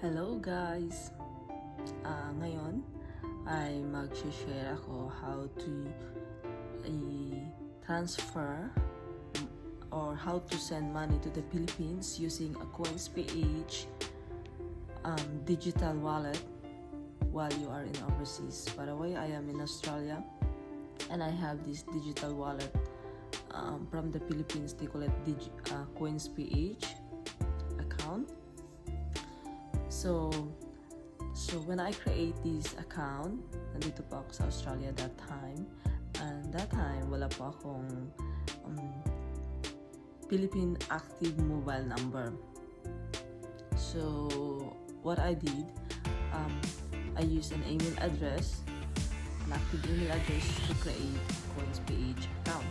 Hello guys! Ngayon ay mag-share ako how to transfer or how to send money to the Philippines using a CoinsPh digital wallet while you are in overseas. By the way, I am in Australia and I have this digital wallet from the Philippines. They call it CoinsPh account. So when I create this account, nandito pa ako sa Australia that time. And that time, wala pa akong Philippine active mobile number. So what I did, I used an email address, an active email address to create CoinsPh account.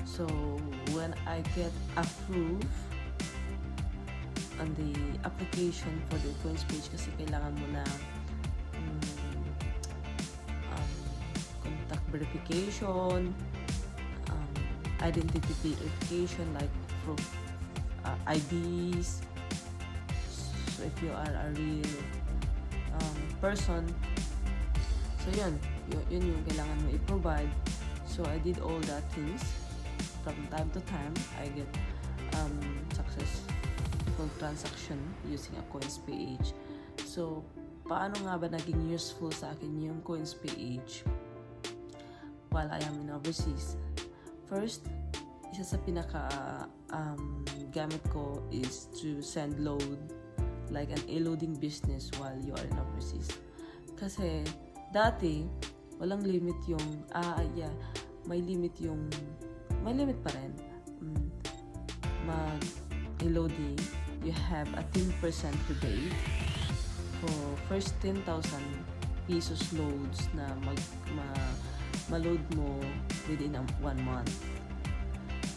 So when I get approved on the application for the CoinsPh, kasi kailangan mo na contact verification, identity verification like proof, IDs. So if you are a real person, so yun yung kailangan mo i-provide. So I did all that things. From time to time, I get successful transaction using a CoinsPh. So, paano nga ba naging useful sa akin yung CoinsPh while I am in overseas? First, isa sa pinaka gamit ko is to send load like an Eloading business while you are in overseas. Kasi dati walang limit yung may limit pa rin. Mag-Eloading, you have a 10% rebate for first 10,000 pesos loads na ma-load mo within 1 month.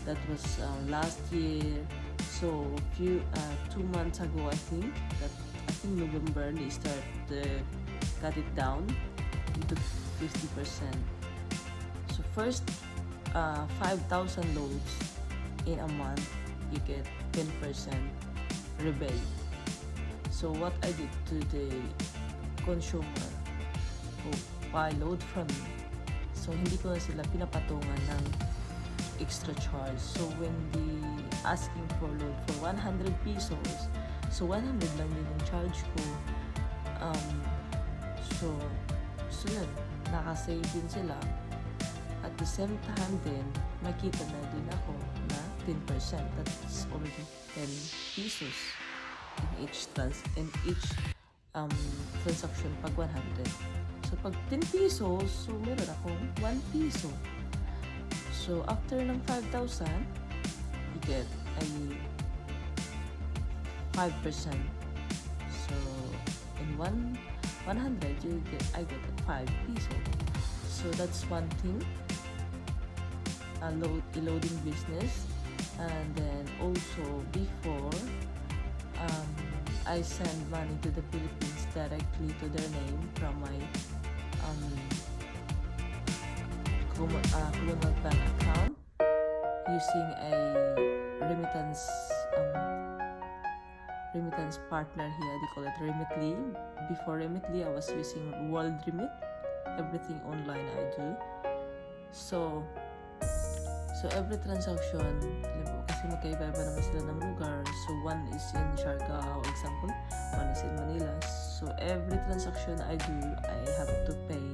That was last year. So 2 months ago, I think November, they cut it down into 50%. So first 5,000 loads in a month, you get 10% rebate. So what I did to the consumer who buy load from me, so hindi ko na sila pinapatungan ng extra charge. So when they asking for load for 100 pesos, so 100 lang din yung charge ko. So yun, nakasave din sila. At the same time din, makita na din ako na 10%. That's already 10 pesos in each transaction pag 100. So pag 10 pesos, so meron akong 1 peso. So after ng 5,000, you get a 5%. So in 100, I get a 5 peso. So that's one thing. Eloading business. And then also before I send money to the Philippines directly to their name from my Commonwealth Bank account using a remittance partner here. They call it Remitly. Before Remitly, I was using World Remit. Everything online I do. So every transaction, kasi magkaiba-iba naman sila ng lugar. So one is in Siargao, example, one is in Manila. So every transaction I do, I have to pay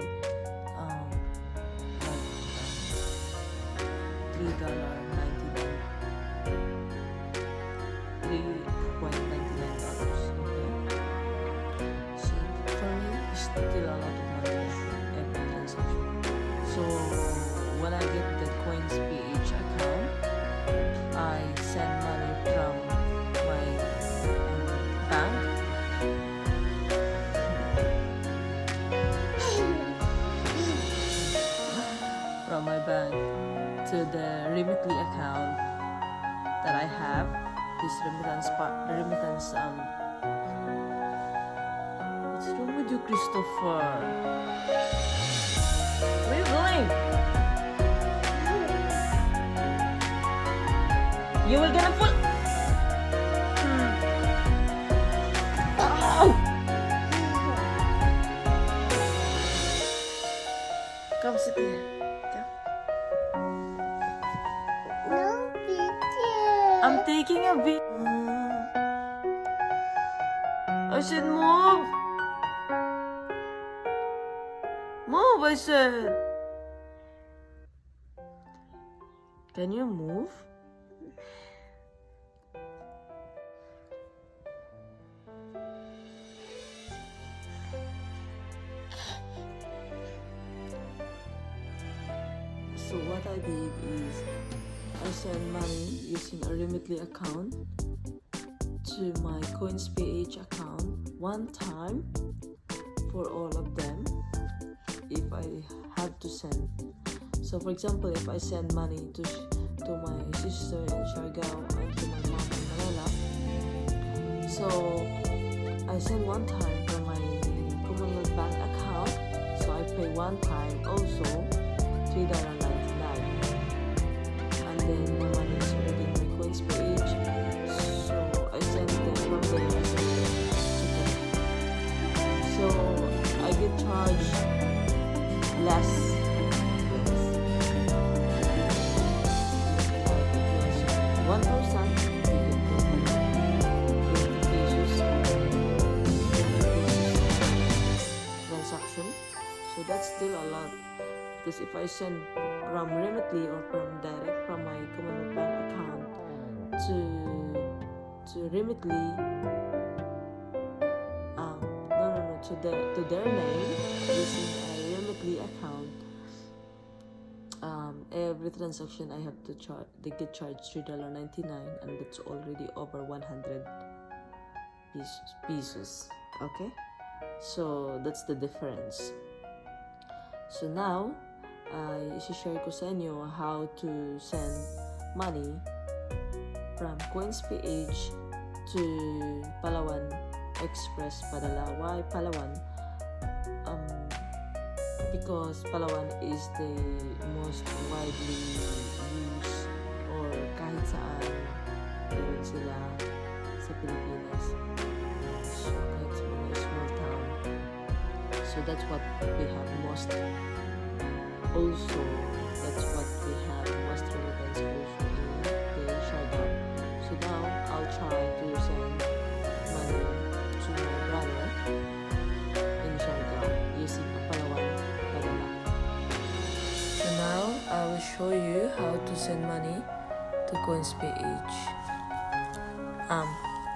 $3.99. Okay. So for me, it's still a lot of money every transaction. So when I get the CoinsPh account, I send money from my bank to the Remitly account that I have. This remittance what's wrong with you, Christopher? What are you doing? You will get a full making a video. I said move. Move, I said. Can you move? So what I did is I sent money using a Remitly account to my CoinsPh account one time for all of them if I have to send. So for example, if I send money to my sister in Siargao and to my mom in Manila, so I send one time from my Commonwealth Bank account, so I pay one time also $3.99, and then the money is already in my CoinsPh, so I send them from there to them. So I get charged less. 1%, you get 20 pesos transaction. So that's still a lot, because if I send from Remitly or from direct from my Commonwealth Bank account to Remitly, to their name using a Remitly account, every transaction I have to charge, they get charged $3.99, and that's already over 100 pesos. Okay, so that's the difference. So now i-share ko sa inyo how to send money from CoinsPh to Palawan Express Padala. Why Palawan? Because Palawan is the most widely used, or kahit saan meron sila sa Pilipinas. So kahit sa mga small town. So that's what we have most. Also, that's what we have most remittance also in the Siargao. So now I'll try to send money to my brother in Siargao using a Palawan. So now I will show you how to send money to CoinsPh.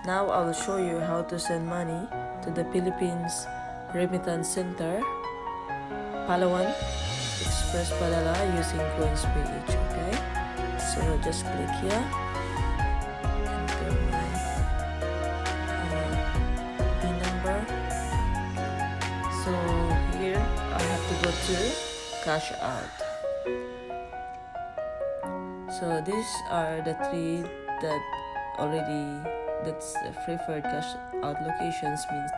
Now I will show you how to send money to the Philippines Remittance Center, Palawan Express Padala, using CoinsPh. Okay, so just click here, enter my PIN number. So here I have to go to cash out. So these are the three that that's the preferred cash out locations, means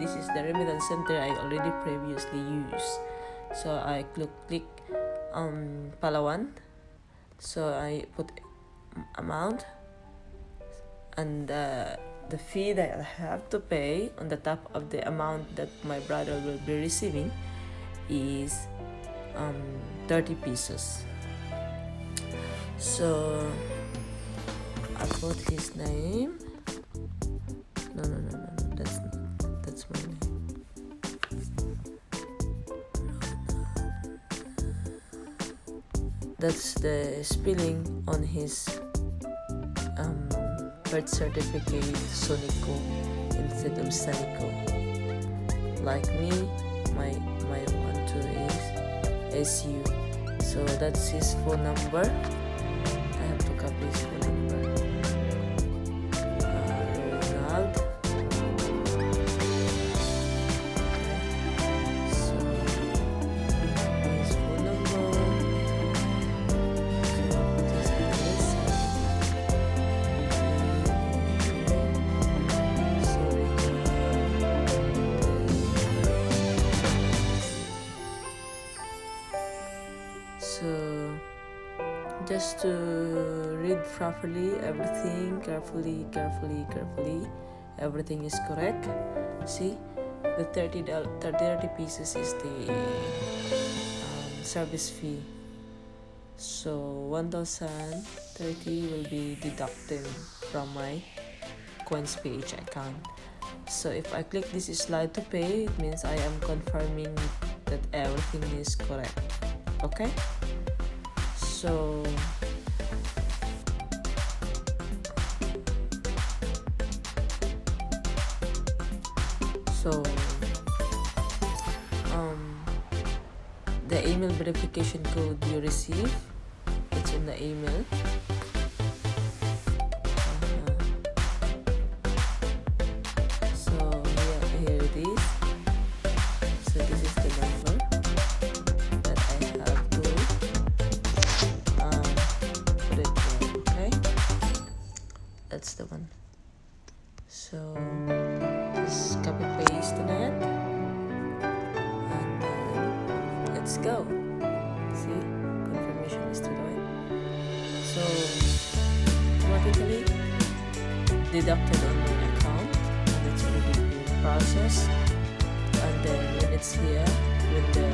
this is the remittance center I already previously used. So I click Palawan, so I put amount, and the fee that I have to pay on the top of the amount that my brother will be receiving is 30 pesos. So I put his name. No, that's my name. That's the spelling on his birth certificate, Sonico instead of Sanico. Like me, my one too is SU. So that's his phone number. I have to copy his phone number. Ronald. So his phone number. So put his address. So just to read properly everything, carefully, everything is correct. See, the 30 pieces is the service fee, so 1,030 will be deducted from my CoinsPh account. So if I click this slide to pay, it means I am confirming that everything is correct. Okay, so the email verification code you receive, it's in the email. So here it is. So this is the number that I have to put it in. Okay, that's the one. So just copy paste that, and then let's go. See, confirmation is to do it. So automatically deducted on my account, and it's already being processed. And then when it's here, when the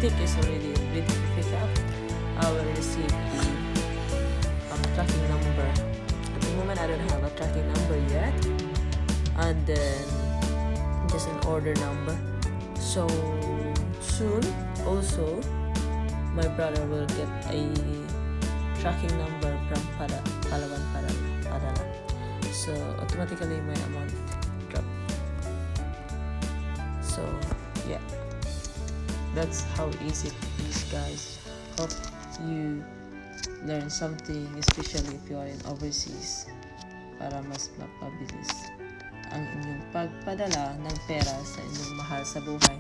tick is already ready to pick up, I will receive the tracking number. At the moment, I don't have a tracking number yet, and then just an order number. So soon, also, my brother will get a tracking number from Palawan Padala. So automatically my amount drop. So yeah, that's how easy it is, guys. Hope you learn something, especially if you are in overseas, para mas mapabilis ang inyong pagpadala ng pera sa inyong mahal sa buhay.